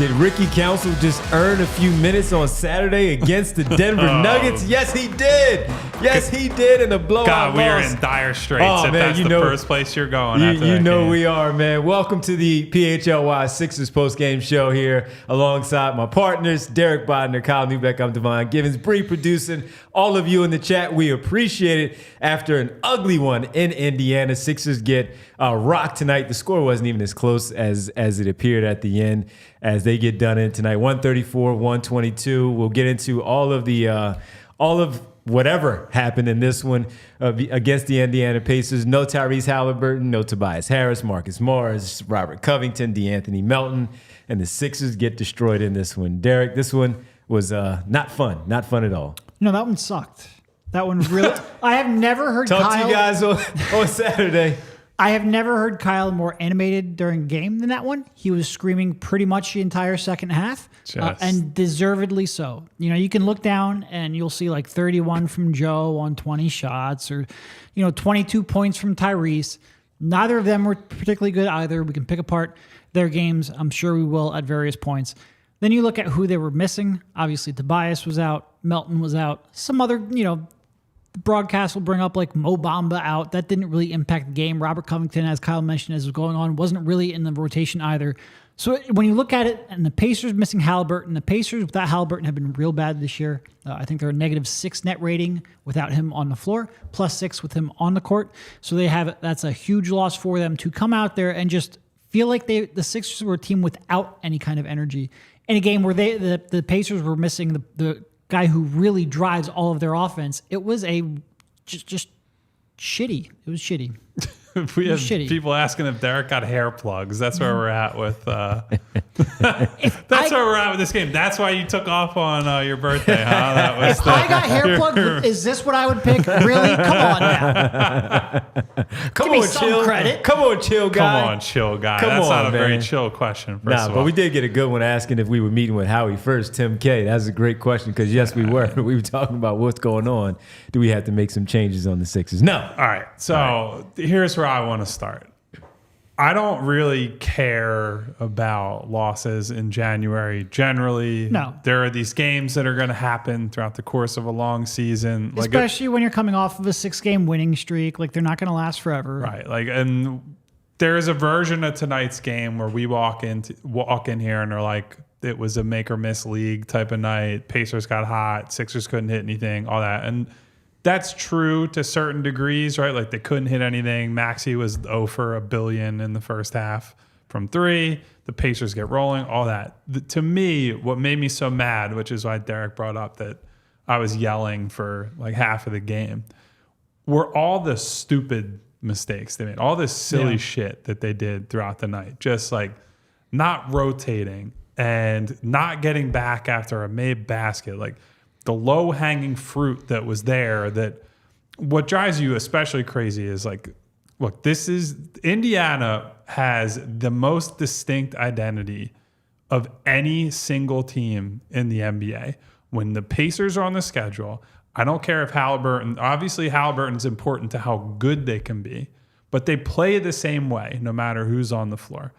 Did Ricky Council just earn a few minutes on Saturday against the Denver Nuggets? Yes, he did. Yes, he did in a blowout God, we are loss. in dire straits if that's the first place you're going. You know we are, man. Welcome to the PHLY Sixers postgame show here alongside my partners, Derek Bodner, Kyle Neubeck, I'm Devon Givens, Bree producing. All of you in the chat, we appreciate it. After an ugly one in Indiana, Sixers get rocked tonight. The score wasn't even as close as it appeared at the end as they get done in tonight. 134-122. We'll get into all of whatever happened in this one against the Indiana Pacers. No Tyrese Haliburton, no Tobias Harris, Marcus Morris, Robert Covington, DeAnthony Melton, and the Sixers get destroyed in this one. Derek, this one was not fun at all. No, that one sucked. That one really. I have never heard Talk Kyle. to you guys on Saturday. I have never heard Kyle more animated during a game than that one. He was screaming pretty much the entire second half, and deservedly so. You know, you can look down and you'll see like 31 from Joe on 20 shots, or 22 points from Tyrese. Neither of them were particularly good either. We can pick apart their games. I'm sure we will at various points. Then you look at who they were missing. Obviously, Tobias was out. Melton was out. Some other, the broadcast will bring up like Mo Bamba out. That didn't really impact the game. Robert Covington, as Kyle mentioned, as was going on, wasn't really in the rotation either. So when you look at it, and the Pacers missing Haliburton, the Pacers without Haliburton have been real bad this year. I think they're a -6 net rating without him on the floor, +6 with him on the court. So that's a huge loss for them to come out there and just feel like the Sixers were a team without any kind of energy. In a game where the Pacers were missing the guy who really drives all of their offense, it was just shitty. It was shitty. We have people asking if Derek got hair plugs. That's where we're at with. That's where we're at with this game. That's why you took off on your birthday, huh? If I got hair plugs, is this what I would pick? Really? Come on now. Give me some credit. Come on, chill guy. Come on, chill guy. That's not a very chill question. First of all. But we did get a good one asking if we were meeting with Howie first. Tim K. That's a great question because yes, we were. We were talking about what's going on. Do we have to make some changes on the Sixers? No. All right. So here's where I want to start. I don't really care about losses in January. Generally, no. There are these games that are going to happen throughout the course of a long season. Especially when you're coming off of a 6-game winning streak. Like, they're not going to last forever. Right. And there is a version of tonight's game where we walk in here and they're like, it was a make or miss league type of night. Pacers got hot. Sixers couldn't hit anything, all that. And that's true to certain degrees, right? Like, they couldn't hit anything. Maxey was 0 for a billion in the first half from 3. The Pacers get rolling, all that. To me, what made me so mad, which is why Derek brought up that I was yelling for like half of the game, were all the stupid mistakes they made, all this silly shit that they did throughout the night. Just like not rotating and not getting back after a made basket. Like, the low-hanging fruit that was there, that what drives you especially crazy is like, look, Indiana has the most distinct identity of any single team in the NBA. When the Pacers are on the schedule, I don't care if obviously Haliburton's important to how good they can be, but they play the same way no matter who's on the floor.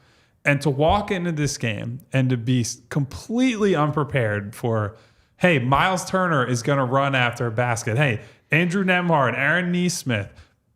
And to walk into this game and to be completely unprepared for, hey, Miles Turner is going to run after a basket. Hey, Andrew Nembhard, Aaron Nesmith,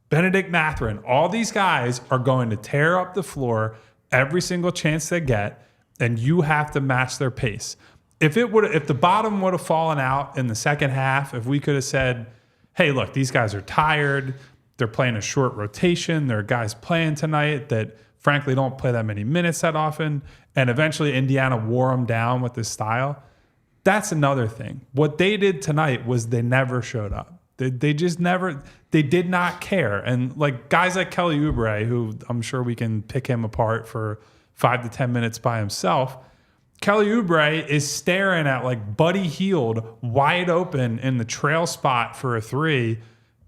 Benedict Mathurin, all these guys are going to tear up the floor every single chance they get, and you have to match their pace. If the bottom would have fallen out in the second half, if we could have said, hey, look, these guys are tired, they're playing a short rotation, there are guys playing tonight that frankly don't play that many minutes that often, and eventually Indiana wore them down with this style, that's another thing. What they did tonight was they never showed up. They just never, they did not care. And like guys like Kelly Oubre, who I'm sure we can pick him apart for 5 to 10 minutes by himself. Kelly Oubre is staring at like Buddy Hield wide open in the trail spot for a 3.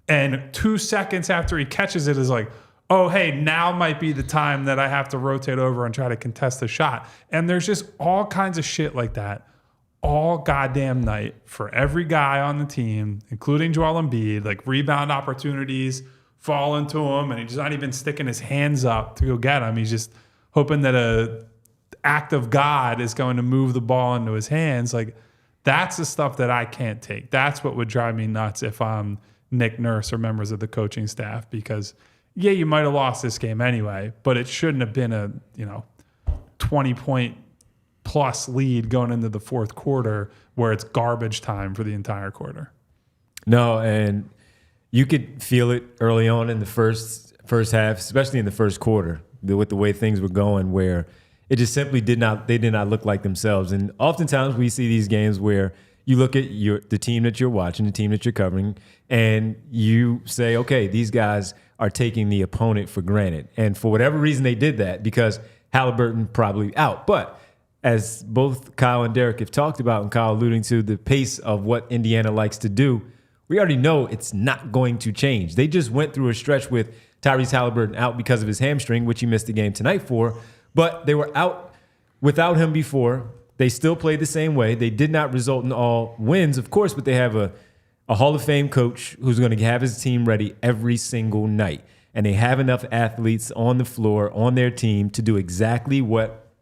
And 2 seconds after he catches it is like, oh, hey, now might be the time that I have to rotate over and try to contest the shot. And there's just all kinds of shit like that all goddamn night for every guy on the team, including Joel Embiid. Like, rebound opportunities fall into him, and he's not even sticking his hands up to go get them. He's just hoping that a act of God is going to move the ball into his hands. Like, that's the stuff that I can't take. That's what would drive me nuts if I'm Nick Nurse or members of the coaching staff, because yeah, you might have lost this game anyway, but it shouldn't have been a 20-point plus lead going into the fourth quarter where it's garbage time for the entire quarter. No, and you could feel it early on in the first half, especially in the first quarter, with the way things were going, where it just simply did not look like themselves. And oftentimes we see these games where you look at the team that you're watching, the team that you're covering, and you say, okay, these guys are taking the opponent for granted. And for whatever reason they did that, because Haliburton probably out. But as both Kyle and Derek have talked about, and Kyle alluding to the pace of what Indiana likes to do, we already know it's not going to change. They just went through a stretch with Tyrese Haliburton out because of his hamstring, which he missed the game tonight for. But they were out without him before. They still played the same way. They did not result in all wins, of course, but they have a Hall of Fame coach who's going to have his team ready every single night. And they have enough athletes on the floor, on their team, to do exactly what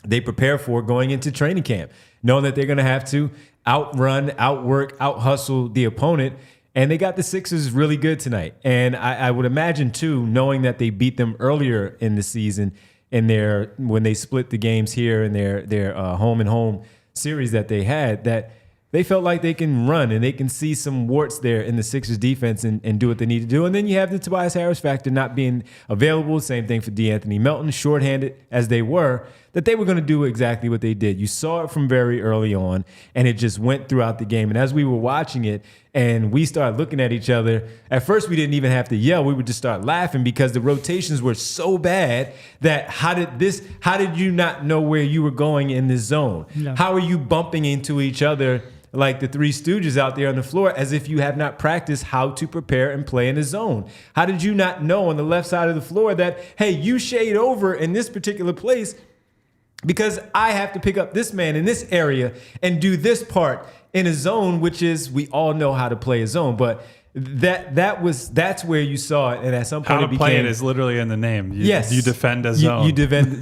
they prepare for going into training camp, knowing that they're going to have to outrun, outwork, out-hustle the opponent. And they got the Sixers really good tonight. And I would imagine, too, knowing that they beat them earlier in the season when they split the games here in their home-and-home series that they had, that they felt like they can run and they can see some warts there in the Sixers defense and do what they need to do. And then you have the Tobias Harris factor not being available. Same thing for DeAnthony Melton, shorthanded as they were, that they were going to do exactly what they did. You saw it from very early on, and it just went throughout the game. And as we were watching it and we started looking at each other, at first we didn't even have to yell. We would just start laughing because the rotations were so bad that how did you not know where you were going in this zone? No. How are you bumping into each other like the Three Stooges out there on the floor, as if you have not practiced how to prepare and play in a zone? How did you not know on the left side of the floor that, hey, you shade over in this particular place because I have to pick up this man in this area and do this part in a zone, which is, we all know how to play a zone, but that's where you saw it, and at some point how to play it is literally in the name. Yes, you defend a zone. You defend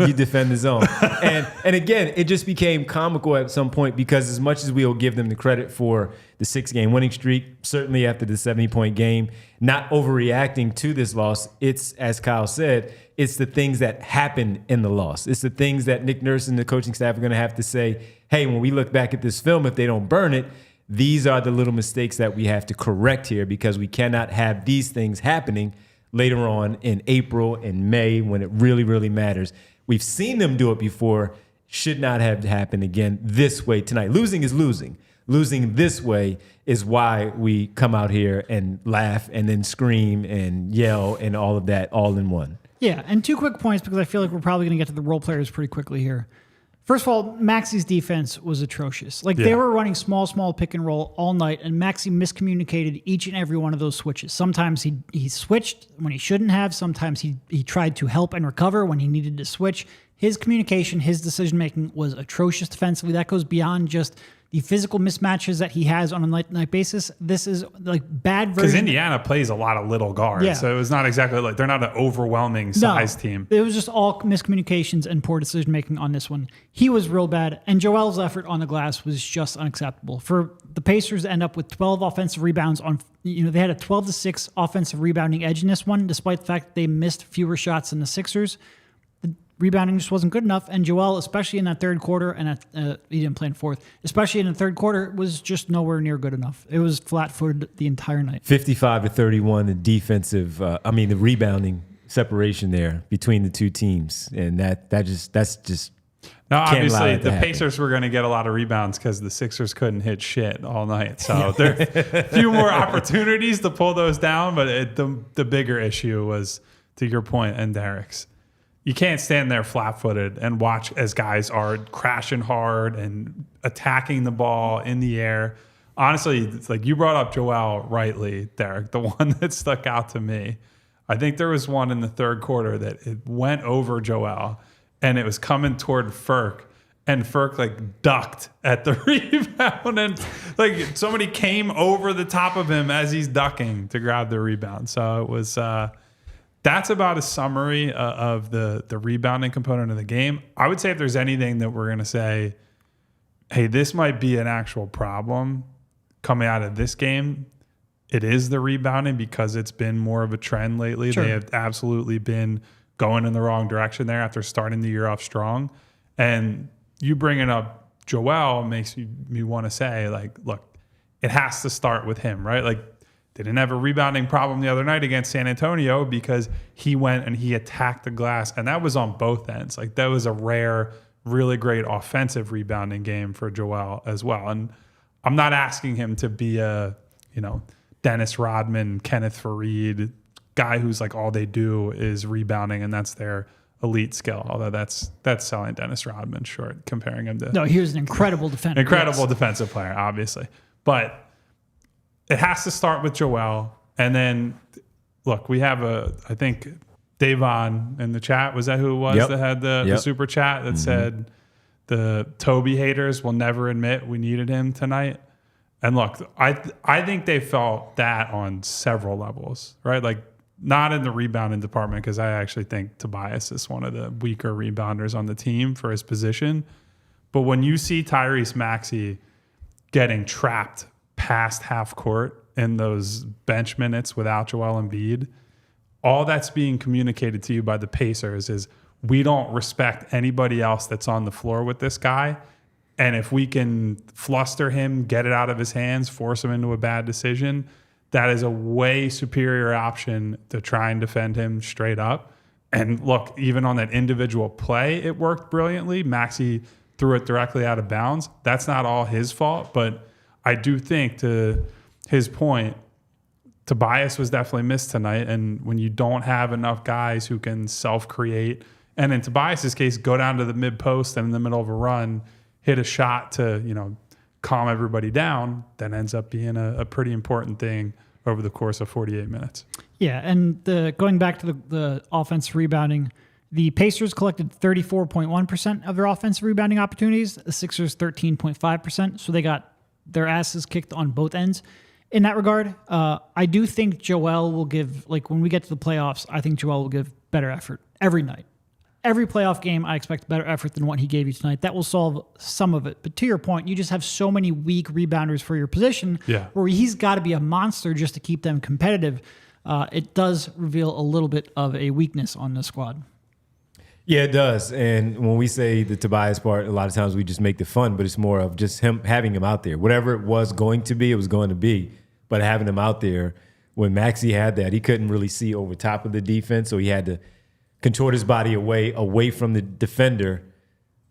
the zone, and again, it just became comical at some point, because as much as we'll give them the credit for the 6-game winning streak, certainly after the 70-point game, not overreacting to this loss, it's, as Kyle said, it's the things that happen in the loss. It's the things that Nick Nurse and the coaching staff are going to have to say, hey, when we look back at this film, if they don't burn it, these are the little mistakes that we have to correct here, because we cannot have these things happening later on in April and May when it really, really matters. We've seen them do it before. Should not have happened again this way tonight. Losing is losing. Losing this way is why we come out here and laugh and then scream and yell and all of that all in one. Yeah, and 2 quick points, because I feel like we're probably going to get to the role players pretty quickly here. First of all, Maxey's defense was atrocious. They were running small pick and roll all night, and Maxey miscommunicated each and every one of those switches. Sometimes he switched when he shouldn't have. Sometimes he tried to help and recover when he needed to switch. His communication, his decision-making was atrocious defensively. That goes beyond just the physical mismatches that he has on a night basis. This is like bad version. Because Indiana plays a lot of little guards, so it was not exactly like they're not an overwhelming size team. It was just all miscommunications and poor decision making on this one. He was real bad, and Joel's effort on the glass was just unacceptable. For the Pacers to end up with 12 offensive rebounds they had a 12-6 offensive rebounding edge in this one, despite the fact that they missed fewer shots than the Sixers. Rebounding just wasn't good enough, and Joel, especially in that third quarter, and he didn't play in fourth, especially in the third quarter, was just nowhere near good enough. It was flat-footed the entire night. 55-31, the defensive, the rebounding separation there between the two teams, and that's just. Now, obviously, the Pacers were going to get a lot of rebounds because the Sixers couldn't hit shit all night. So there are a few more opportunities to pull those down, but the bigger issue was, to your point and Derek's, you can't stand there flat-footed and watch as guys are crashing hard and attacking the ball in the air. Honestly, it's like you brought up Joel rightly, Derek, the one that stuck out to me. I think there was one in the third quarter that it went over Joel, and it was coming toward Furk, and Furk ducked at the rebound, and somebody came over the top of him as he's ducking to grab the rebound. So it was that's about a summary of the rebounding component of the game. I would say if there's anything that we're going to say, hey, this might be an actual problem coming out of this game, it is the rebounding, because it's been more of a trend lately. Sure. They have absolutely been going in the wrong direction there after starting the year off strong. And you bringing up Joel makes me want to say, like, look, it has to start with him, right? Like, they didn't have a rebounding problem the other night against San Antonio because he went and he attacked the glass, and that was on both ends. Like, that was a rare, really great offensive rebounding game for Joel as well. And I'm not asking him to be a, Dennis Rodman, Kenneth Faried guy who's like all they do is rebounding and that's their elite skill. Although that's selling Dennis Rodman short, comparing him to. No, he was an incredible defender. Incredible defensive player, obviously. But it has to start with Joel. And then, look, we have I think Devon in the chat, was that who it was that had the super chat that said the Toby haters will never admit we needed him tonight? And look, I think they felt that on several levels, right? Like, not in the rebounding department, because I actually think Tobias is one of the weaker rebounders on the team for his position. But when you see Tyrese Maxey getting trapped past half court in those bench minutes without Joel Embiid, all that's being communicated to you by the Pacers is, we don't respect anybody else that's on the floor with this guy. And if we can fluster him, get it out of his hands, force him into a bad decision, that is a way superior option to try and defend him straight up. And look, even on that individual play, it worked brilliantly. Maxey threw it directly out of bounds. That's not all his fault, but I do think, to his point, Tobias was definitely missed tonight. And when you don't have enough guys who can self-create, and in Tobias's case, go down to the mid-post and in the middle of a run, hit a shot to, calm everybody down, that ends up being a pretty important thing over the course of 48 minutes. Yeah, and going back to the offensive rebounding, the Pacers collected 34.1% of their offensive rebounding opportunities, the Sixers 13.5%, so they got their asses kicked on both ends. In that regard, I do think Joel will give, when we get to the playoffs, I think Joel will give better effort every night. Every playoff game, I expect better effort than what he gave you tonight. That will solve some of it. But to your point, you just have so many weak rebounders for your position where he's got to be a monster just to keep them competitive. It does reveal a little bit of a weakness on the squad. Yeah, it does. And when we say the Tobias part, a lot of times we just make the fun, but it's more of just having him out there. Whatever it was going to be, it was going to be. But having him out there, when Maxey had that, he couldn't really see over top of the defense, so he had to contort his body away from the defender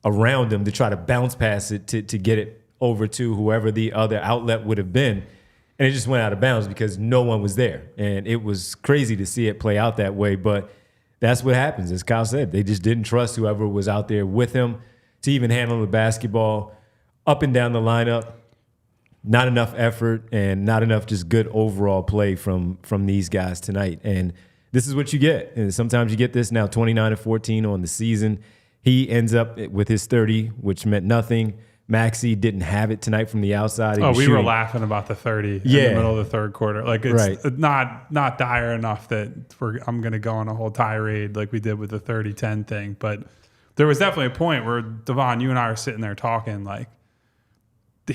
around him to try to bounce past it to get it over to whoever the other outlet would have been. And it just went out of bounds because no one was there. And it was crazy to see it play out that way. But that's what happens. As Kyle said, they just didn't trust whoever was out there with him to even handle the basketball up and down the lineup. Not enough effort and not enough just good overall play from these guys tonight. And this is what you get. And sometimes you get this now, 29-14 on the season. He ends up with his 30, which meant nothing. Maxey didn't have it tonight from the outside. We were laughing about the 30 in the middle of the third quarter. Like, it's not dire enough that I'm going to go on a whole tirade like we did with the 30-10 thing. But there was definitely a point where, Devon, you and I are sitting there talking like,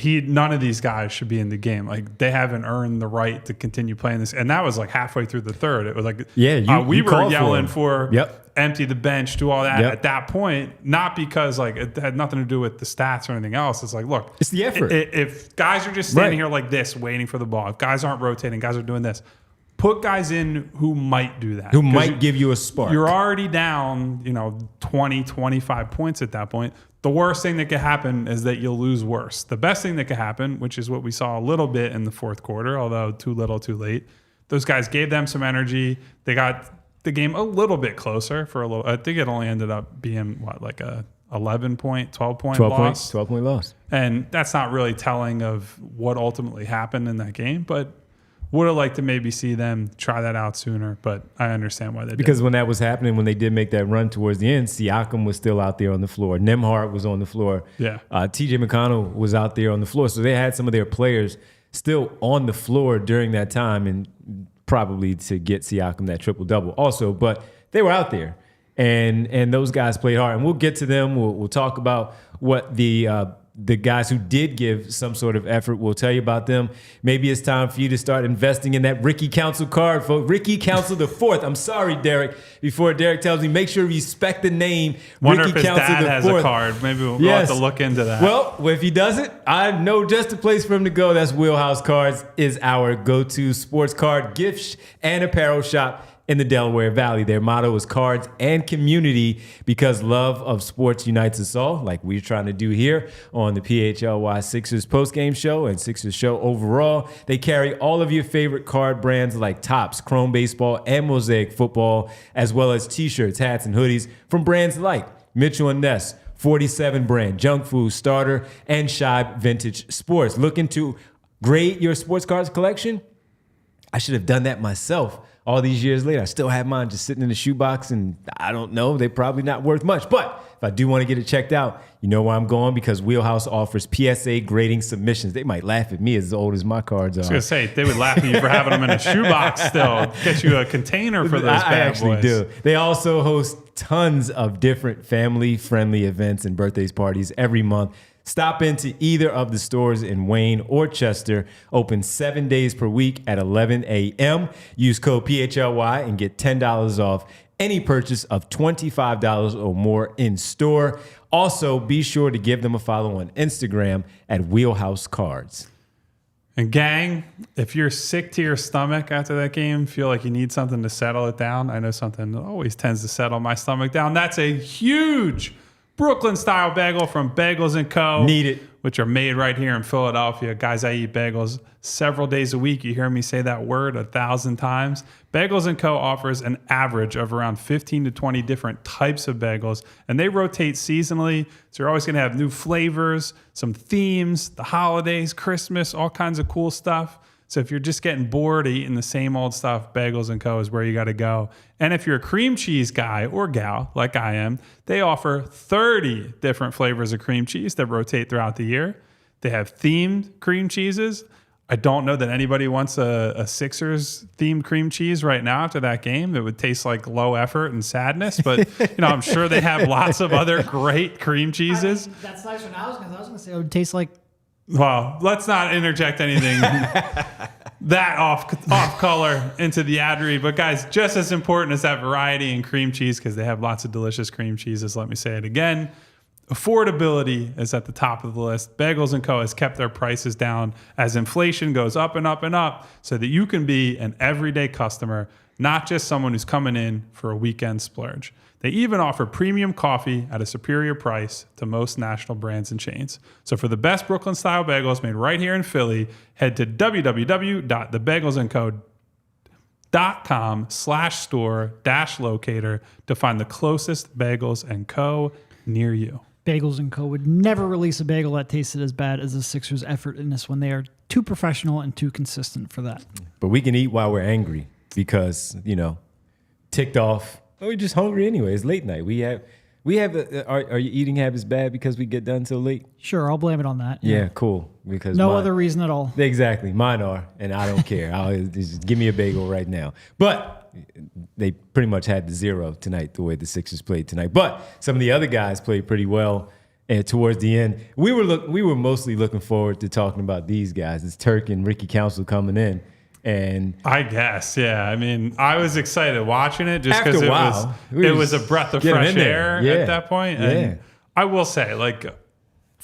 none of these guys should be in the game. Like, they haven't earned the right to continue playing this. And that was like halfway through the third. It was like, we were yelling for empty the bench, do all that at that point, not because it had nothing to do with the stats or anything else. It's like, look, it's the effort. If guys are just standing here like this, waiting for the ball, if guys aren't rotating, guys are doing this, put guys in who might do that. Who might give you a spark. You're already down, 20, 25 points at that point. The worst thing that could happen is that you'll lose worse. The best thing that could happen, which is what we saw a little bit in the fourth quarter, although too little, too late, those guys gave them some energy. They got the game a little bit closer for a little. I think it only ended up being, like a 11-point, 12-point loss. 12-point loss. And that's not really telling of what ultimately happened in that game, but would have liked to maybe see them try that out sooner, but I understand why they did. Because when that was happening, when they did make that run towards the end, Siakam was still out there on the floor. Nembhard was on the floor. Yeah. TJ McConnell was out there on the floor. So they had some of their players still on the floor during that time. And probably to get Siakam that triple-double also. But they were out there, and those guys played hard. And we'll get to them. We'll talk about what the guys who did give some sort of effort. We'll tell you about them. Maybe it's time for you to start investing in that Ricky Council card, folks. Ricky Council the Fourth. I'm sorry, Derek. Before Derek tells me, make sure you respect the name. Wonder Ricky if his Council dad the has Fourth. a card. Maybe we'll have to look into that. Well, if he doesn't, I know just the place for him to go. That's Wheelhouse Cards is our go-to sports card, gift, and apparel shop in the Delaware Valley. Their motto is cards and community, because love of sports unites us all, like we're trying to do here on the PHLY Sixers postgame show and Sixers show overall. They carry all of your favorite card brands like Topps, Chrome Baseball, and Mosaic Football, as well as t-shirts, hats, and hoodies from brands like Mitchell & Ness, 47 brand, Junk Food, Starter, and Shibe Vintage Sports. Looking to grade your sports cards collection? I should have done that myself. All these years later, I still have mine just sitting in the shoebox, and I don't know, they're probably not worth much. But if I do want to get it checked out, you know where I'm going, because Wheelhouse offers PSA grading submissions. They might laugh at me as old as my cards are. I was going to say, they would laugh at you for having them in a shoebox still. Get you a container for those bad boys. I actually do. They also host tons of different family-friendly events and birthdays parties every month. Stop into either of the stores in Wayne or Chester. Open 7 days per week at 11 a.m. Use code PHLY and get $10 off any purchase of $25 or more in store. Also, be sure to give them a follow on Instagram at Wheelhouse Cards. And gang, if you're sick to your stomach after that game, feel like you need something to settle it down. I know something that always tends to settle my stomach down. That's a huge Brooklyn-style bagel from Bagels & Co. Need it. Which are made right here in Philadelphia. Guys, I eat bagels several days a week. You hear me say that word 1,000 times. Bagels & Co. offers an average of around 15 to 20 different types of bagels, and they rotate seasonally, so you're always going to have new flavors, some themes, the holidays, Christmas, all kinds of cool stuff. So if you're just getting bored of eating the same old stuff, Bagels & Co. is where you got to go. And if you're a cream cheese guy or gal, like I am, they offer 30 different flavors of cream cheese that rotate throughout the year. They have themed cream cheeses. I don't know that anybody wants a Sixers themed cream cheese right now after that game. It would taste like low effort and sadness, but I'm sure they have lots of other great cream cheeses. That's nice for now, because I was going to say it would taste like. Well, let's not interject anything that off color into the ad read. But guys, just as important as that variety in cream cheese, because they have lots of delicious cream cheeses. Let me say it again. Affordability is at the top of the list. Bagels & Co. has kept their prices down as inflation goes up and up and up, so that you can be an everyday customer, not just someone who's coming in for a weekend splurge. They even offer premium coffee at a superior price to most national brands and chains. So for the best Brooklyn-style bagels made right here in Philly, head to www.thebagelsandco.com/store-locator to find the closest Bagels & Co. near you. Bagels & Co. would never release a bagel that tasted as bad as the Sixers' effort in this one. They are too professional and too consistent for that. But we can eat while we're angry because, ticked off. We're just hungry anyway. It's late night. Are your eating habits bad because we get done so late? Sure, I'll blame it on that. Yeah, cool. Because no other reason at all. Exactly. Mine are, and I don't care. I'll just give me a bagel right now. But they pretty much had the zero tonight, the way the Sixers played tonight. But some of the other guys played pretty well. And towards the end, we were mostly looking forward to talking about these guys. It's Turk and Ricky Council coming in. And I guess, yeah. I mean, I was excited watching it just because it was a breath of fresh air at that point. And I will say,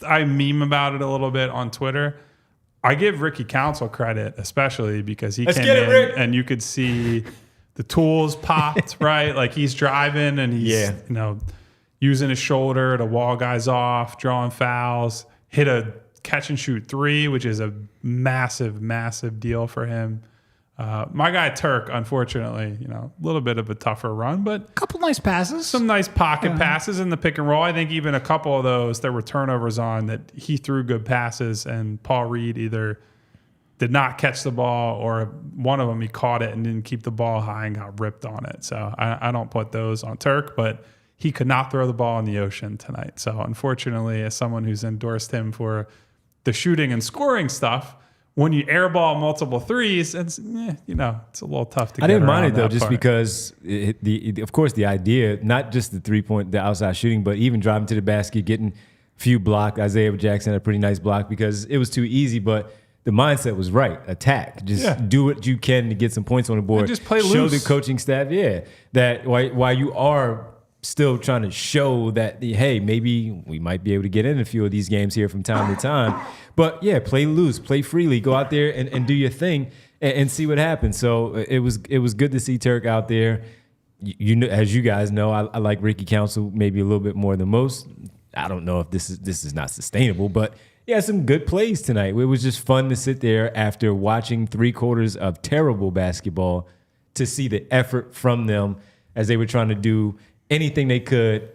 I meme about it a little bit on Twitter. I give Ricky Council credit, especially because he came in and you could see the tools popped, right? Like he's driving and he's using his shoulder to wall guys off, drawing fouls, hit a catch and shoot three, which is a massive, massive deal for him. My guy Turk, unfortunately, a little bit of a tougher run, but a couple nice passes, some nice pocket passes in the pick and roll. I think even a couple of those there were turnovers on that he threw good passes, and Paul Reed either did not catch the ball or one of them he caught it and didn't keep the ball high and got ripped on it. So I don't put those on Turk, but he could not throw the ball in the ocean tonight. So unfortunately, as someone who's endorsed him for the shooting and scoring stuff, Yeah. When you airball multiple threes, it's it's a little tough to get I didn't mind around it though, that just part. because of course the idea, not just the 3-point, the outside shooting, but even driving to the basket, getting a few blocked. Isaiah Jackson had a pretty nice block because it was too easy, but the mindset was right. Attack. Just do what you can to get some points on the board. And just play Show loose. the coaching staff, that while you are still trying to show that, hey, maybe we might be able to get in a few of these games here from time to time. But play loose, play freely, go out there and do your thing and see what happens. So it was good to see Turk out there. You know, as you guys know, I like Ricky Council maybe a little bit more than most. I don't know if this is not sustainable, but some good plays tonight. It was just fun to sit there after watching 3 quarters of terrible basketball to see the effort from them as they were trying to do anything they could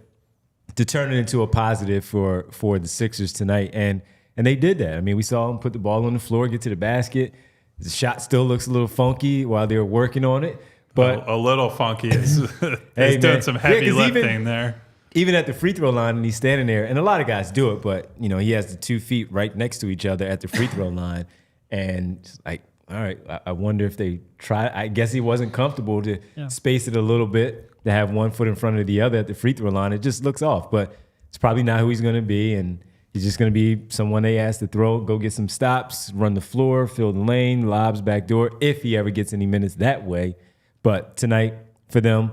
to turn it into a positive for the Sixers tonight. And they did that. I mean, we saw them put the ball on the floor, get to the basket. The shot still looks a little funky while they were working on it. But a little funky is doing some heavy lifting there. Even at the free throw line, and he's standing there, and a lot of guys do it, but he has the 2 feet right next to each other at the free throw line, and it's like, all right, I wonder if they try. I guess he wasn't comfortable to space it a little bit, to have one foot in front of the other at the free throw line. It just looks off, but it's probably not who he's going to be, and he's just going to be someone they ask to throw, go get some stops, run the floor, fill the lane, lobs back door, if he ever gets any minutes that way. But tonight, for them,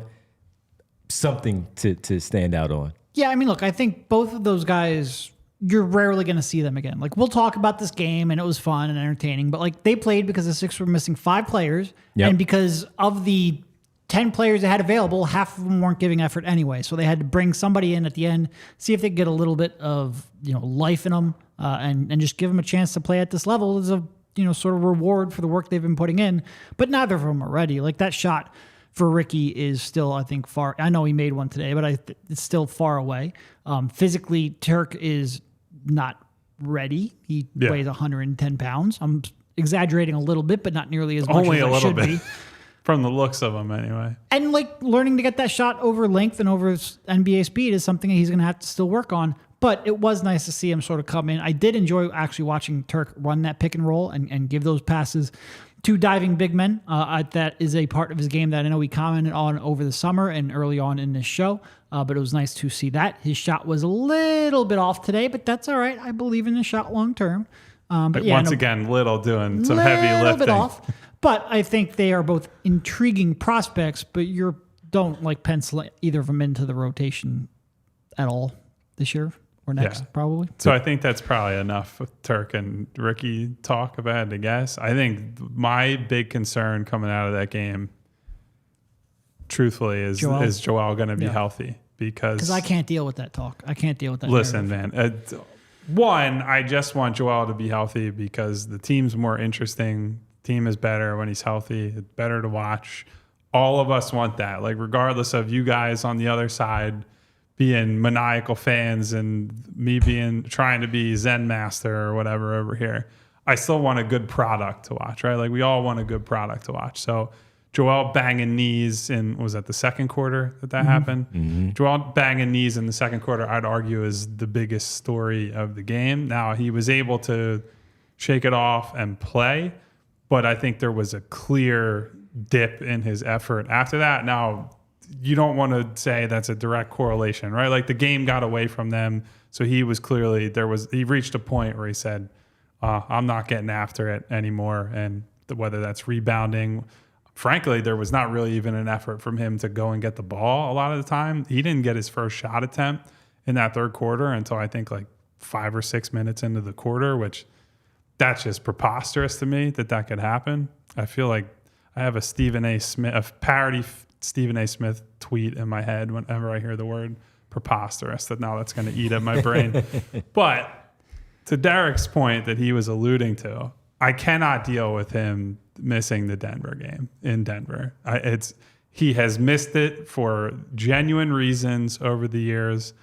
something to stand out on. Yeah, I mean, look, I think both of those guys, you're rarely going to see them again. Like, we'll talk about this game, and it was fun and entertaining, but like they played because the Sixers were missing 5 players, and because of the 10 players they had available, half of them weren't giving effort anyway. So they had to bring somebody in at the end, see if they could get a little bit of life in them, and just give them a chance to play at this level as a sort of reward for the work they've been putting in. But neither of them are ready. Like that shot for Ricky is still, I think, far. I know he made one today, but it's still far away. Physically, Turk is not ready. He weighs 110 pounds. I'm exaggerating a little bit, but not nearly as much Only as a I little should bit. be. From the looks of him, anyway. And like learning to get that shot over length and over NBA speed is something that he's going to have to still work on. But it was nice to see him sort of come in. I did enjoy actually watching Turk run that pick and roll and give those passes to diving big men. That is a part of his game that I know he commented on over the summer and early on in this show. But it was nice to see that. His shot was a little bit off today, but that's all right. I believe in the shot long term. But once again, Little doing some heavy lifting. A little bit off. But I think they are both intriguing prospects, but don't like pencil either of them into the rotation at all this year or next, probably. So I think that's probably enough with Turk and Ricky talk, if I had to guess. I think my big concern coming out of that game, truthfully, is Joel going to be healthy? Because I can't deal with that talk. I can't deal with that. Listen, narrative. Man. One, I just want Joel to be healthy because the team's more interesting. Team is better when he's healthy. It's better to watch. All of us want that. Like, regardless of you guys on the other side being maniacal fans and me trying to be Zen master or whatever over here, I still want a good product to watch, right? Like, we all want a good product to watch. So Joel banging knees was that the second quarter that happened? Mm-hmm. Joel banging knees in the second quarter, I'd argue, is the biggest story of the game. Now, he was able to shake it off and play, but I think there was a clear dip in his effort after that. Now, you don't want to say that's a direct correlation, right? Like, the game got away from them, so he was clearly he reached a point where he said, I'm not getting after it anymore. And whether that's rebounding, frankly, there was not really even an effort from him to go and get the ball a lot of the time. He didn't get his first shot attempt in that third quarter until I think like 5 or 6 minutes into the quarter, which that's just preposterous to me that could happen. I feel like I have a parody Stephen A. Smith tweet in my head whenever I hear the word preposterous, that now that's going to eat at my brain. But to Derek's point that he was alluding to, I cannot deal with him missing the Denver game in Denver. He has missed it for genuine reasons over the years.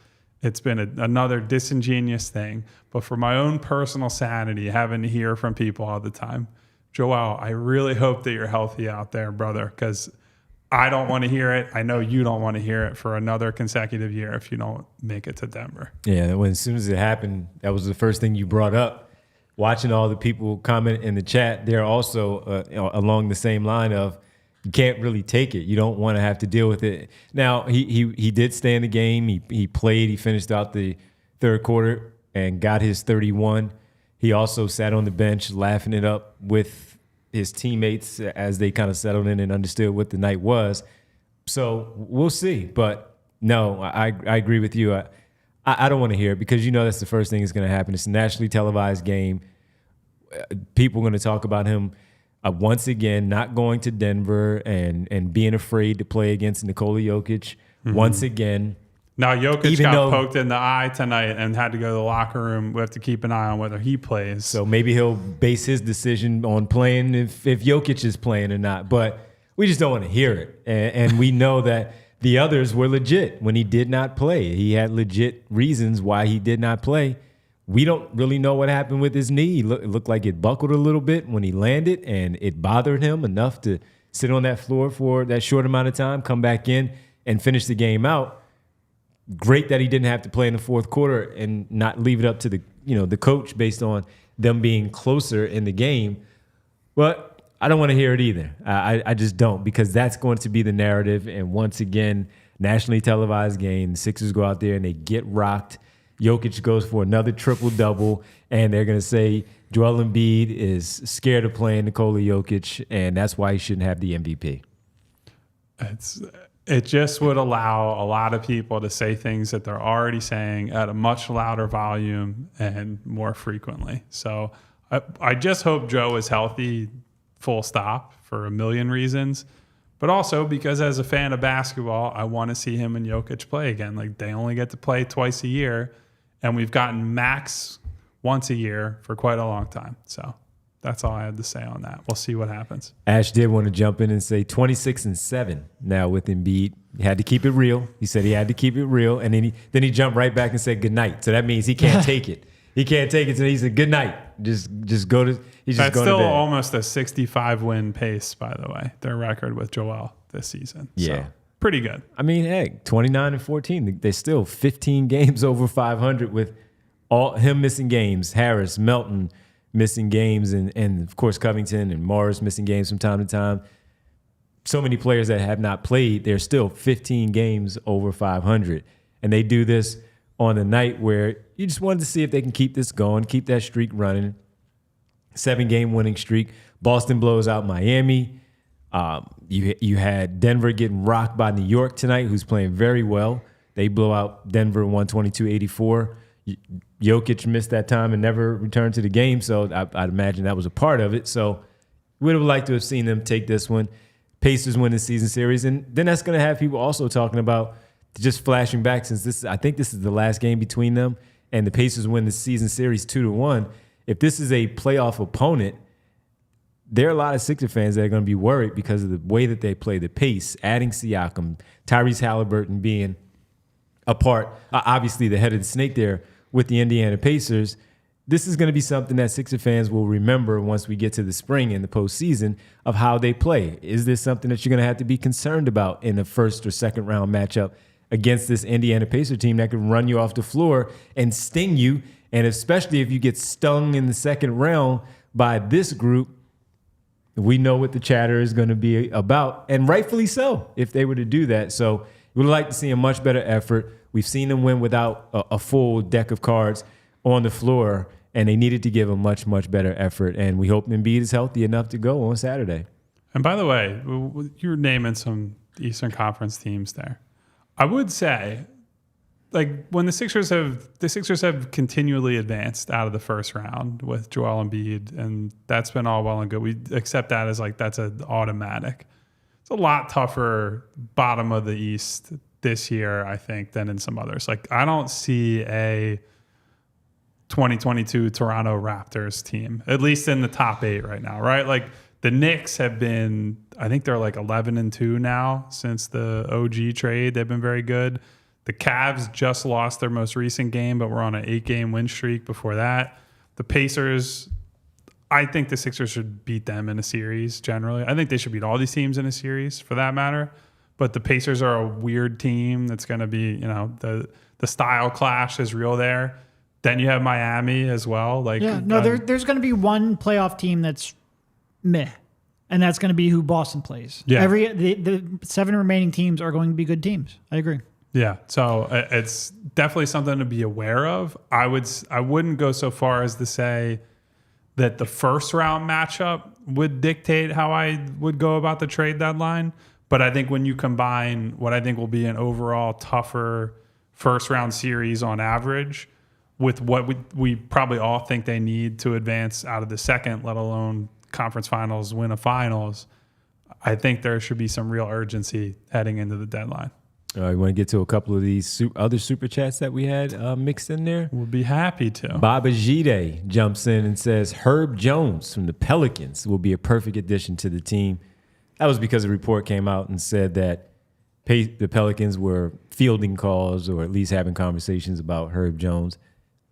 It's been another disingenuous thing. But for my own personal sanity, having to hear from people all the time, Joel, I really hope that you're healthy out there, brother, because I don't want to hear it. I know you don't want to hear it for another consecutive year if you don't make it to Denver. Yeah, as soon as it happened, that was the first thing you brought up watching all the people comment in the chat, they're also along the same line of you can't really take it. You don't want to have to deal with it. Now, he did stay in the game. He played. He finished out the third quarter and got his 31. He also sat on the bench laughing it up with his teammates as they kind of settled in and understood what the night was. So we'll see. But no, I agree with you. I don't want to hear it because you know that's the first thing that's going to happen. It's a nationally televised game. People are going to talk about him once again not going to Denver and being afraid to play against Nikola Jokic once again. Now, Jokic got poked in the eye tonight and had to go to the locker room. We have to keep an eye on whether he plays. So maybe he'll base his decision on playing if Jokic is playing or not. But we just don't want to hear it. And we know that the others were legit when he did not play. He had legit reasons why he did not play. We don't really know what happened with his knee. It looked like it buckled a little bit when he landed, and it bothered him enough to sit on that floor for that short amount of time, come back in, and finish the game out. Great that he didn't have to play in the fourth quarter and not leave it up to the coach based on them being closer in the game. But I don't want to hear it either. I just don't, because that's going to be the narrative. And once again, nationally televised game, the Sixers go out there and they get rocked. Jokic goes for another triple-double, and they're going to say Joel Embiid is scared of playing Nikola Jokic, and that's why he shouldn't have the MVP. It just would allow a lot of people to say things that they're already saying at a much louder volume and more frequently. So I just hope Joe is healthy, full stop, for a million reasons. But also because as a fan of basketball, I want to see him and Jokic play again. Like, they only get to play twice a year, and we've gotten max once a year for quite a long time. So that's all I had to say on that. We'll see what happens. Ash did want to jump in and say 26-7 now with Embiid. He had to keep it real. He said he had to keep it real, and then he jumped right back and said good night. So that means he can't take it. He can't take it. So he said good night. Just go to. He's just That's going to bed. still almost a 65-win pace, by the way. Their record with Joel this season. Yeah. So, pretty good. I mean, hey, 29-14. They're still 15 games over 500 with all him missing games. Harris, Melton missing games, and of course Covington and Morris missing games from time to time. So many players that have not played. They're still 15 games over 500, and they do this on a night where you just wanted to see if they can keep this going, keep that streak running. 7-game winning streak. Boston blows out Miami. You had Denver getting rocked by New York tonight, who's playing very well. They blow out Denver 122-84. Jokic missed that time and never returned to the game, so I'd imagine that was a part of it. So we would have liked to have seen them take this one. Pacers win the season series, and then that's going to have people also talking about, just flashing back, since I think this is the last game between them, and the Pacers win the season series 2-1. If this is a playoff opponent, there are a lot of Sixer fans that are going to be worried because of the way that they play, the pace, adding Siakam, Tyrese Haliburton being a part, obviously the head of the snake there with the Indiana Pacers. This is going to be something that Sixer fans will remember once we get to the spring and the postseason of how they play. Is this something that you're going to have to be concerned about in the first or second round matchup against this Indiana Pacer team that can run you off the floor and sting you? And especially if you get stung in the second round by this group, we know what the chatter is going to be about, and rightfully so if they were to do that. So we would like to see a much better effort. We've seen them win without a full deck of cards on the floor, and they needed to give a much, much better effort. And we hope Embiid is healthy enough to go on Saturday. And by the way, you're naming some Eastern Conference teams there. I would say, like, when the Sixers have continually advanced out of the first round with Joel Embiid, and that's been all well and good. We accept that as like that's an automatic. It's a lot tougher bottom of the East this year, I think, than in some others. Like, I don't see a 2022 Toronto Raptors team, at least in the top 8 right now, right? Like, the Knicks have been, I think they're like 11-2 now since the OG trade. They've been very good. The Cavs just lost their most recent game, but we're on an 8-game win streak before that. The Pacers, I think the Sixers should beat them in a series generally. I think they should beat all these teams in a series for that matter. But the Pacers are a weird team that's going to be, the style clash is real there. Then you have Miami as well. Like, there's going to be one playoff team that's meh, and that's going to be who Boston plays. Yeah. The 7 remaining teams are going to be good teams. I agree. Yeah, so it's definitely something to be aware of. I wouldn't go so far as to say that the first round matchup would dictate how I would go about the trade deadline. But I think when you combine what I think will be an overall tougher first round series on average with what we probably all think they need to advance out of the second, let alone conference finals, win a finals, I think there should be some real urgency heading into the deadline. You want to get to a couple of these other super chats that we had mixed in there? We'll be happy to. Baba Jide jumps in and says, Herb Jones from the Pelicans will be a perfect addition to the team. That was because a report came out and said that the Pelicans were fielding calls or at least having conversations about Herb Jones.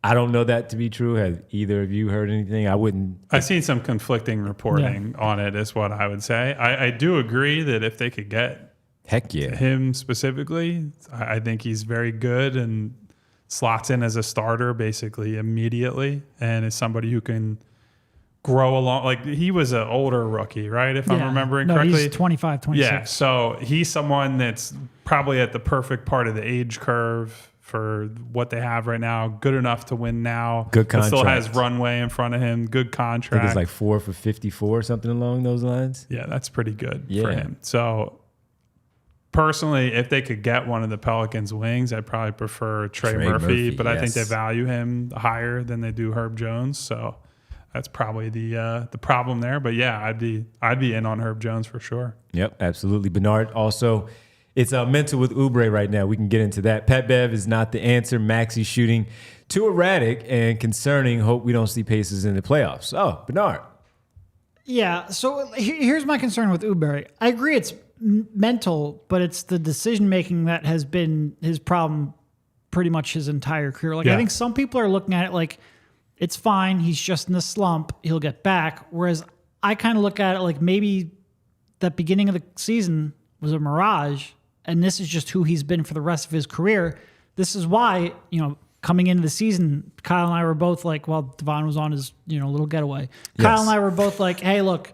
I don't know that to be true. Have either of you heard anything? I've seen some conflicting reporting on it, is what I would say. I do agree that if they could get him specifically, I think he's very good and slots in as a starter basically immediately and is somebody who can grow along. Like, he was an older rookie, right? If I'm remembering correctly. He's 25, 26. Yeah, so he's someone that's probably at the perfect part of the age curve for what they have right now. Good enough to win now. Good contract. But still has runway in front of him. Good contract. I think it's like 4 for 54 or something along those lines. Yeah, that's pretty good for him. So personally, if they could get one of the Pelicans' wings, I'd probably prefer Trey Murphy, but I think they value him higher than they do Herb Jones. So that's probably the problem there. But yeah, I'd be in on Herb Jones for sure. Yep, absolutely. Bernard also, it's mental with Oubre right now. We can get into that. Pat Bev is not the answer. Maxey shooting too erratic and concerning. Hope we don't see Pacers in the playoffs. Oh, Bernard. Yeah, so here's my concern with Oubre. I agree it's mental, but it's the decision-making that has been his problem pretty much his entire career. I think some people are looking at it like, it's fine, he's just in the slump, he'll get back. Whereas I kind of look at it like maybe that beginning of the season was a mirage, and this is just who he's been for the rest of his career. This is why, coming into the season, Kyle and I were both like, well, Devon was on his, little getaway. Yes. Kyle and I were both like, hey, look,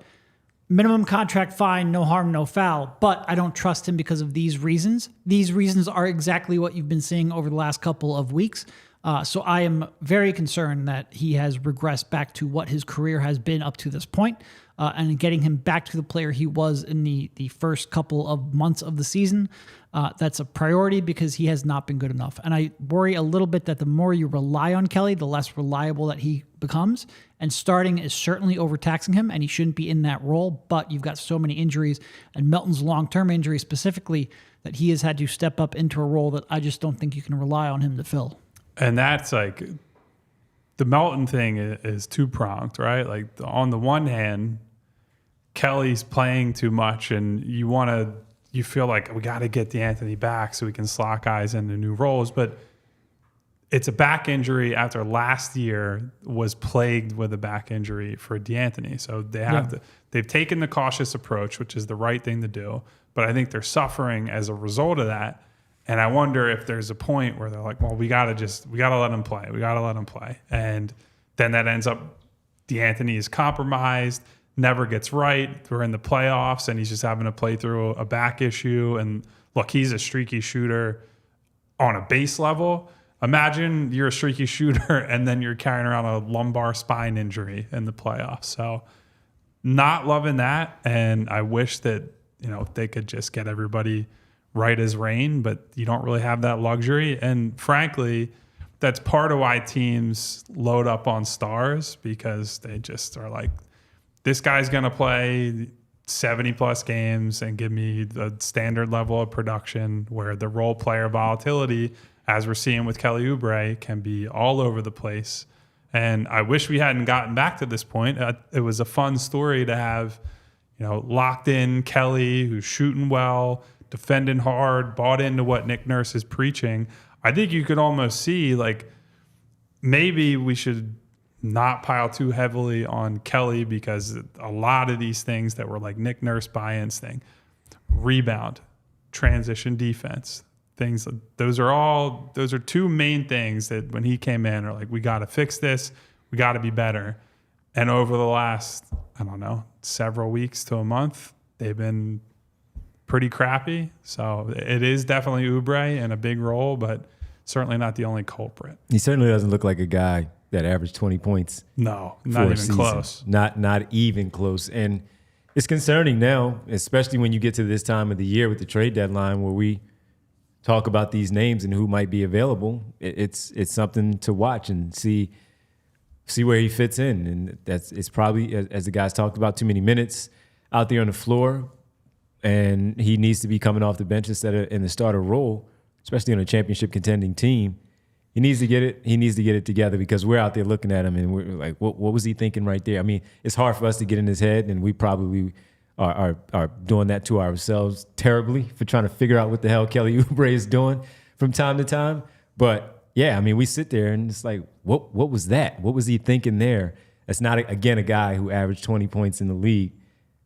minimum contract, fine, no harm, no foul, but I don't trust him because of these reasons. These reasons are exactly what you've been seeing over the last couple of weeks. So I am very concerned that he has regressed back to what his career has been up to this point, and getting him back to the player he was in the first couple of months of the season. That's a priority because he has not been good enough. And I worry a little bit that the more you rely on Kelly, the less reliable that he becomes. And starting is certainly overtaxing him, and he shouldn't be in that role. But you've got so many injuries, and Melton's long-term injury specifically, that he has had to step up into a role that I just don't think you can rely on him to fill. And that's like, the Melton thing is two-pronged, right? Like, on the one hand, Kelly's playing too much, and you feel like we got to get D'Anthony back so we can slot guys into new roles. But it's a back injury after last year was plagued with a back injury for D'Anthony. So they've taken the cautious approach, which is the right thing to do. But I think they're suffering as a result of that. And I wonder if there's a point where they're like, well, we got to let him play. We got to let him play. And then that ends up D'Anthony is compromised, never gets right. We're in the playoffs, and he's just having to play through a back issue. And look, he's a streaky shooter on a base level. Imagine you're a streaky shooter, and then you're carrying around a lumbar spine injury in the playoffs. So not loving that. And I wish that, they could just get everybody right as rain, but you don't really have that luxury. And frankly, that's part of why teams load up on stars, because they just are like, this guy's going to play 70 plus games and give me the standard level of production, where the role player volatility, as we're seeing with Kelly Oubre, can be all over the place. And I wish we hadn't gotten back to this point. It was a fun story to have, locked in Kelly, who's shooting well, defending hard, bought into what Nick Nurse is preaching. I think you could almost see, like, maybe we should not pile too heavily on Kelly, because a lot of these things that were like Nick Nurse buy-ins thing, rebound, transition defense, things. Those are two main things that when he came in are like, we got to fix this. We got to be better. And over the last, I don't know, several weeks to a month, they've been pretty crappy. So it is definitely Oubre in a big role, but certainly not the only culprit. He certainly doesn't look like a guy that averaged 20 points. No, not even close. Not even close. And it's concerning now, especially when you get to this time of the year with the trade deadline where we talk about these names and who might be available. It's something to watch and see where he fits in. And it's probably, as the guys talked about, too many minutes out there on the floor. And he needs to be coming off the bench instead of in the starter role, especially on a championship contending team. He needs to get it. He needs to get it together because we're out there looking at him and we're like, what was he thinking right there? I mean, it's hard for us to get in his head, and we probably are doing that to ourselves terribly for trying to figure out what the hell Kelly Oubre is doing from time to time. But yeah, I mean, we sit there and it's like, what was that? What was he thinking there? That's not, again, a guy who averaged 20 points in the league,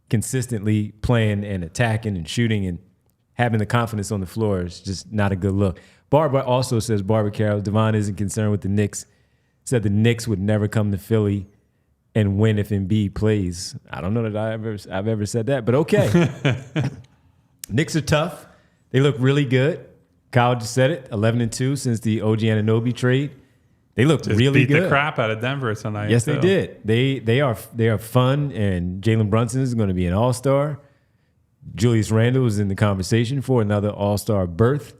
consistently playing and attacking and shooting and having the confidence on the floor is just not a good look. Barbara also says, Barbara Carroll, Devon isn't concerned with the Knicks. Said the Knicks would never come to Philly and win if Embiid plays. I don't know that I've ever said that, but okay. Knicks are tough. They look really good. Kyle just said it, 11-2 since the OG Anunoby trade. They looked really good. Beat the crap out of Denver tonight. Yes, they did. They are fun, and Jalen Brunson is going to be an all-star. Julius Randle is in the conversation for another all-star berth.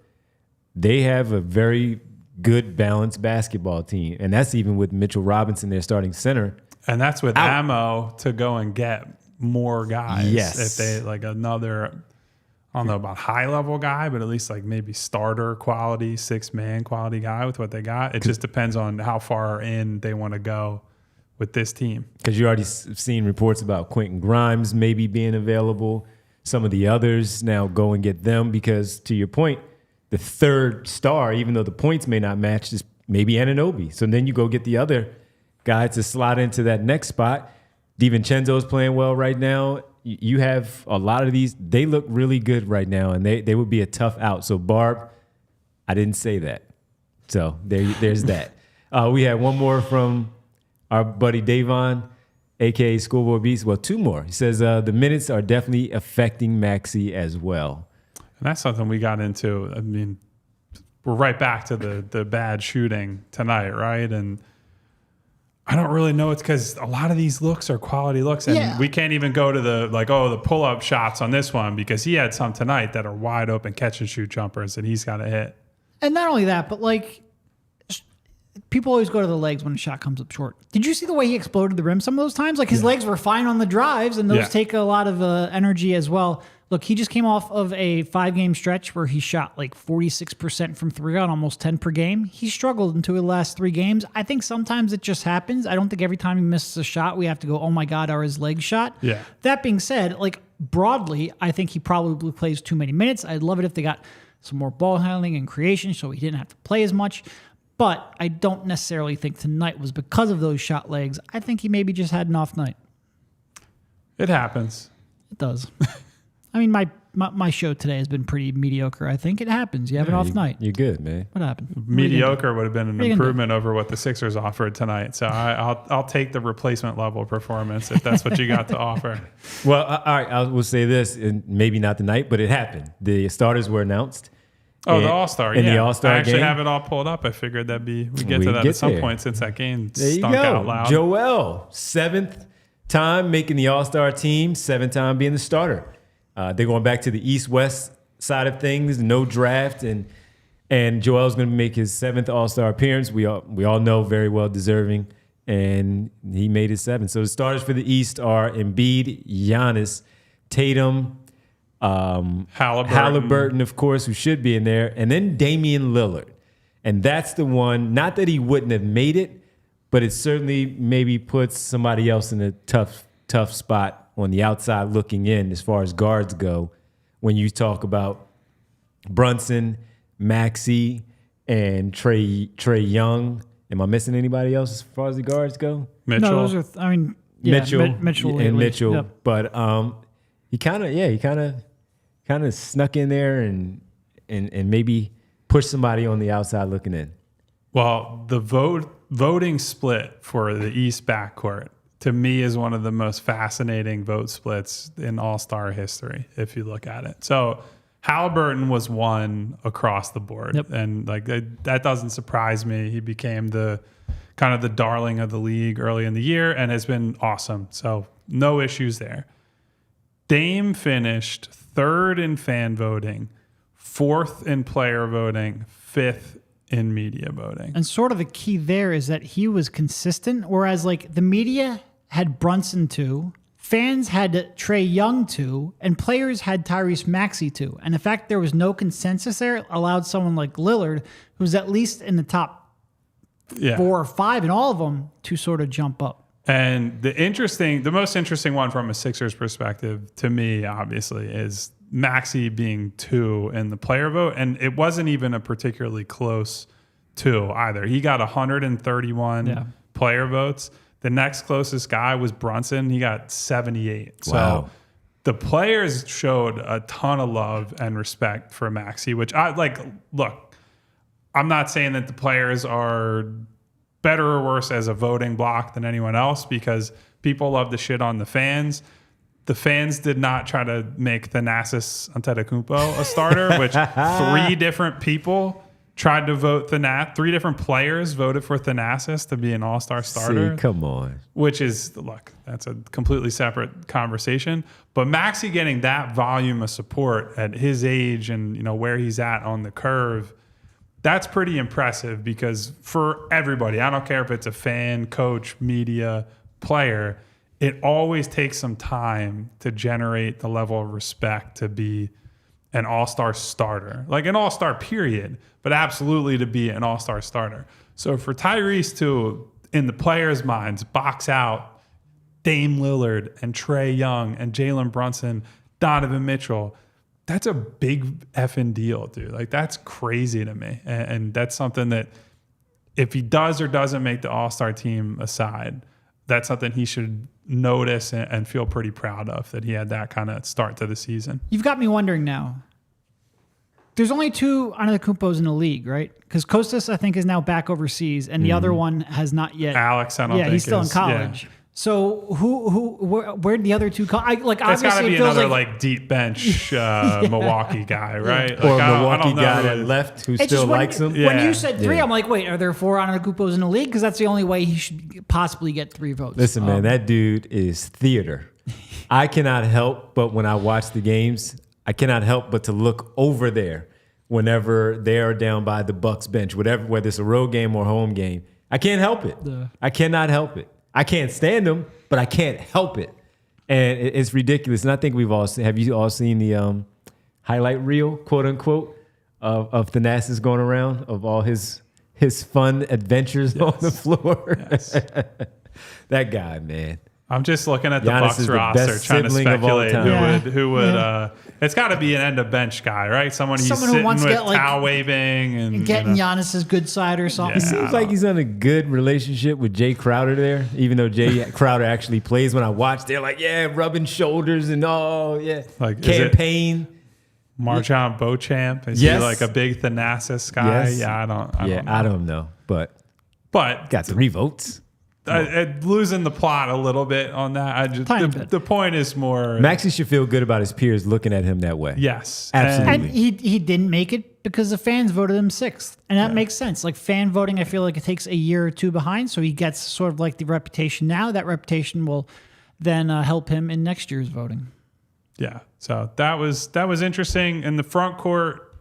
They have a very good, balanced basketball team, and that's even with Mitchell Robinson, their starting center. And that's with ammo to go and get more guys. Yes. If they like another, I don't know about high-level guy, but at least like maybe starter quality, 6-man quality guy with what they got. It just depends on how far in they want to go with this team. Because you already seen reports about Quentin Grimes maybe being available. Some of the others now go and get them because, to your point, the third star, even though the points may not match, is maybe Anunoby. So then you go get the other guy to slot into that next spot. DiVincenzo's playing well right now. You have a lot of these. They look really good right now, and they would be a tough out. So, Barb, I didn't say that. So there's that. We had one more from our buddy Davon, a.k.a. Schoolboy Beast. Well, two more. He says the minutes are definitely affecting Maxey as well. And that's something we got into. I mean, we're right back to the bad shooting tonight, right? And I don't really know. It's because a lot of these looks are quality looks. And we can't even go to the pull-up shots on this one because he had some tonight that are wide open catch-and-shoot jumpers that he's got to hit. And not only that, but like people always go to the legs when a shot comes up short. Did you see the way he exploded the rim some of those times? Like his legs were fine on the drives, and those take a lot of energy as well. Look, he just came off of a 5-game stretch where he shot like 46% from three on almost 10 per game. He struggled into the last 3 games. I think sometimes it just happens. I don't think every time he misses a shot, we have to go, oh my God, are his legs shot? Yeah. That being said, like broadly, I think he probably plays too many minutes. I'd love it if they got some more ball handling and creation so he didn't have to play as much. But I don't necessarily think tonight was because of those shot legs. I think he maybe just had an off night. It happens. It does. I mean, my show today has been pretty mediocre. I think it happens. You have an off night. You're good, man. What happened? Mediocre would have been an improvement over what the Sixers offered tonight. So I'll take the replacement level performance if that's what you got to offer. Well, all right. I will say this, and maybe not tonight, but it happened. The starters were announced. Oh, the All-Star. The All-Star I actually game. have it all pulled up. I figured we'd get to that at some point since that game stunk out loud. Joel, 7th time making the All-Star team, 7th time being the starter. They're going back to the East-West side of things, no draft, and Joel's going to make his 7th All-Star appearance. We all know very well deserving, and he made his 7th. So the starters for the East are Embiid, Giannis, Tatum, Haliburton, of course, who should be in there, and then Damian Lillard. And that's the one, not that he wouldn't have made it, but it certainly maybe puts somebody else in a tough spot on the outside looking in as far as guards go. When you talk about Brunson, Maxey, and Trey Young. Am I missing anybody else as far as the guards go? Mitchell. No, those are, Mitchell and Mitchell. Yep. But he kind of snuck in there and maybe push somebody on the outside looking in? Well, the voting split for the East backcourt, to me, is one of the most fascinating vote splits in All-Star history, if you look at it. So Haliburton was one across the board. Yep. And like that doesn't surprise me. He became the kind of the darling of the league early in the year and has been awesome. So no issues there. Dame finished 3rd in fan voting, 4th in player voting, 5th in media voting. And sort of the key there is that he was consistent, whereas like the media had Brunson 2, fans had Trae Young 2, and players had Tyrese Maxey 2. And the fact there was no consensus there allowed someone like Lillard, who's at least in the top 4 or 5 in all of them, to sort of jump up. And the most interesting one from a Sixers perspective to me, obviously, is Maxey being 2 in the player vote. And it wasn't even a particularly close 2 either. He got 131 player votes. The next closest guy was Brunson. He got 78. Wow. So the players showed a ton of love and respect for Maxey, which I like. Look, I'm not saying that the players are better or worse as a voting block than anyone else, because people love to shit on the fans. The fans did not try to make Thanasis Antetokounmpo a starter, which 3 different people tried to vote 3 different players voted for Thanasis to be an all-star starter. See, come on. Which is, look, that's a completely separate conversation. But Maxey getting that volume of support at his age and, you know, where he's at on the curve, that's pretty impressive, because for everybody, I don't care if it's a fan, coach, media, player, it always takes some time to generate the level of respect to be an all-star starter, like an all-star period, but absolutely to be an all-star starter. So for Tyrese to, in the players' minds, box out Dame Lillard and Trae Young and Jalen Brunson, Donovan Mitchell, that's a big effing deal, dude. Like, that's crazy to me. And that's something that if he does or doesn't make the all-star team aside, that's something he should notice and feel pretty proud of, that he had that kind of start to the season. You've got me wondering now. There's only 2 Antetokounmpos in the league, right? Because Kostas, I think, is now back overseas, and the other one has not yet. Alex, I don't think he's still in is, college. Yeah. So where'd the other 2 come? That's got to be another like deep bench Milwaukee guy, right? Or like, a Milwaukee guy that that left who It's still just when, likes him. When you said 3, I'm like, wait, are there 4 Antetokounmpos in the league? Because that's the only way he should possibly get 3 votes. Listen, man, that dude is theater. I cannot help but when I watch the games, I cannot help but to look over there whenever they are down by the Bucks bench, whether it's a road game or home game. I can't help it. I cannot help it. I can't stand them, but I can't help it. And it's ridiculous. And I think have you all seen the highlight reel, quote unquote, of Thanasis going around, of all his fun adventures on the floor? Yes. That guy, man. I'm just looking at the Giannis Bucks roster, trying to speculate who would. It's got to be an end of bench guy, right? Someone who wants to get towel waving and getting Giannis's good side or something. It seems like he's on a good relationship with Jay Crowder there, even though Jay Crowder actually plays. When I watch, they're like, rubbing shoulders and like campaign. Marjon Beauchamp, is he like a big Thanasis guy? Yes. Yeah, I don't know, but got 3 votes. Losing the plot a little bit on that. The point is more, Maxey should feel good about his peers looking at him that way. Yes, absolutely. And he didn't make it because the fans voted him 6th, and that makes sense. Like, fan voting, I feel like it takes a year or 2 behind, so he gets sort of like the reputation now. That reputation will then help him in next year's voting. Yeah, so that was interesting. In the front court,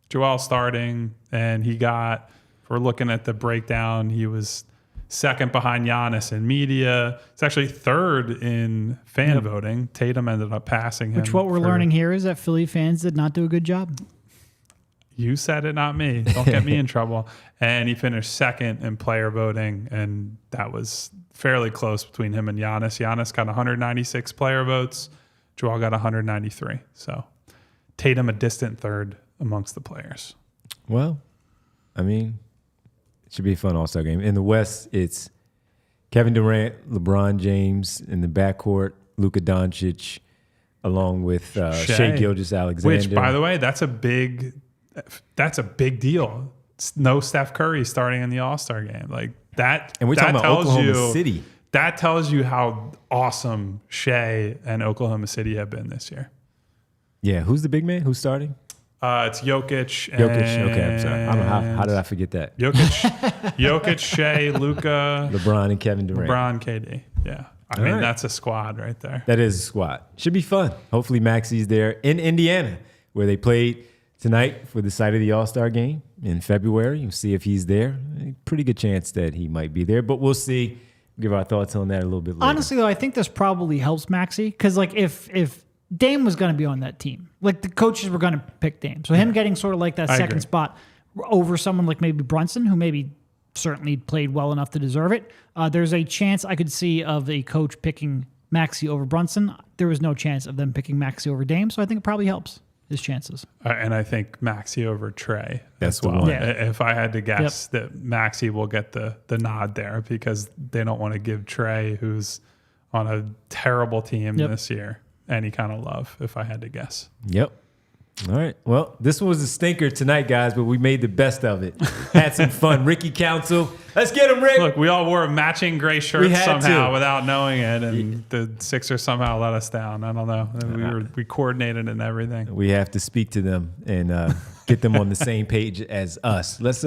Joel starting, and he got, if we're looking at the breakdown, he was 2nd behind Giannis in media. It's actually 3rd in fan voting. Tatum ended up passing him. Which what we're learning here is that Philly fans did not do a good job. You said it, not me. Don't get me in trouble. And he finished 2nd in player voting, and that was fairly close between him and Giannis. Giannis got 196 player votes. Joel got 193. So Tatum a distant 3rd amongst the players. Well, I mean, it should be a fun All-Star game. In the West, it's Kevin Durant, LeBron James in the backcourt, Luka Doncic, along with Shai Gilgeous-Alexander. Which, by the way, that's a big that's a big deal. No Steph Curry starting in the All-Star game. Like that. And we're talking about Oklahoma City. That tells you how awesome Shea and Oklahoma City have been this year. Yeah. Who's the big man? Who's starting? It's Jokic. Jokic. Okay, I'm sorry. I don't know how did I forget that? Jokic, Shea, Luka, LeBron, and Kevin Durant. LeBron, KD. Yeah. I mean, that's a squad right there. That is a squad. Should be fun. Hopefully Maxey's there in Indiana, where they played tonight for the site of the All-Star game in February. You'll see if he's there. Pretty good chance that he might be there, but we'll see. Give our thoughts on that a little bit later. Honestly, though, I think this probably helps Maxey because, like, if Dame was going to be on that team, like the coaches were going to pick Dame, so him getting sort of like that second spot over someone like maybe Brunson, who maybe certainly played well enough to deserve it. There's a chance I could see of a coach picking Maxey over Brunson. There was no chance of them picking Maxey over Dame, so I think it probably helps his chances. And I think Maxey over Trey as well. One. Yeah. If I had to guess that Maxey will get the nod there because they don't want to give Trey, who's on a terrible team this year, any kind of love, if I had to guess. Yep. All right. Well, this one was a stinker tonight, guys, but we made the best of it. Had some fun. Ricky Council. Let's get him, Rick. Look, we all wore matching gray shirts somehow without knowing it, and the Sixers somehow let us down. I don't know. We coordinated and everything. We have to speak to them and get them on the same page as us. Let's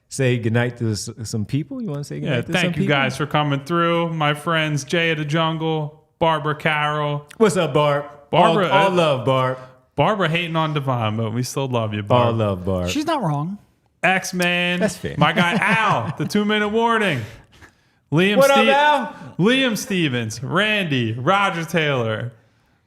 say goodnight to some people. You want to say goodnight to some people? Thank you guys for coming through. My friends, Jay of the Jungle, Barbara Carroll. What's up, Barb? Barbara, all love, Barb. Barbara hating on Devon, but we still love you, Barb. All love, Barb. She's not wrong. X-Man. That's fair. My guy, Al, the 2-minute warning. What up, Al? Liam Stevens, Randy, Roger Taylor.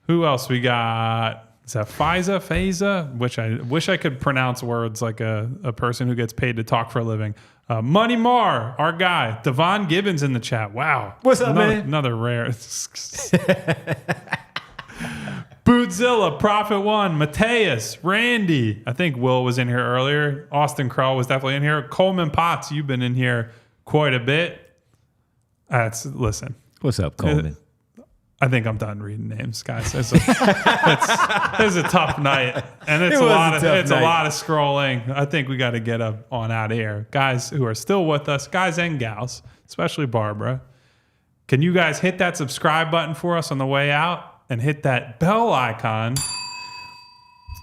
Who else we got? Is that Faiza? Which I wish I could pronounce words like a person who gets paid to talk for a living. Money Marr, our guy. Devon Givens in the chat. Wow. What's up, man? Another rare. Bootzilla, Prophet One, Mateus, Randy. I think Will was in here earlier. Austin Kroll was definitely in here. Coleman Potts, you've been in here quite a bit. Listen. What's up, Coleman? I think I'm done reading names, guys. It's a tough night, and it's a lot of scrolling. I think we got to get up on out of here, guys who are still with us, guys and gals, especially Barbara. Can you guys hit that subscribe button for us on the way out? And hit that bell icon,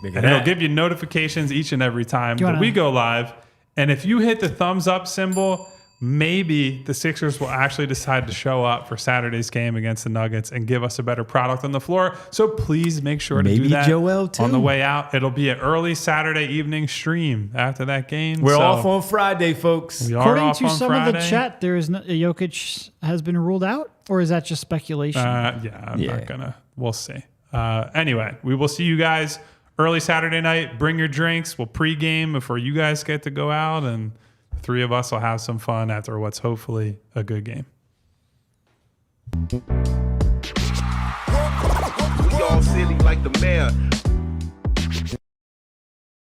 and it'll give you notifications each and every time that we go live. And if you hit the thumbs up symbol, maybe the Sixers will actually decide to show up for Saturday's game against the Nuggets and give us a better product on the floor. So please make sure to do that Joel too. On the way out. It'll be an early Saturday evening stream after that game. We're off on Friday, folks. According to some of the chat, there is Jokic has been ruled out, or is that just speculation? I'm not gonna. We'll see. Anyway, we will see you guys early Saturday night. Bring your drinks. We'll pregame before you guys get to go out, and the three of us will have some fun after what's hopefully a good game. We all silly like the mayor.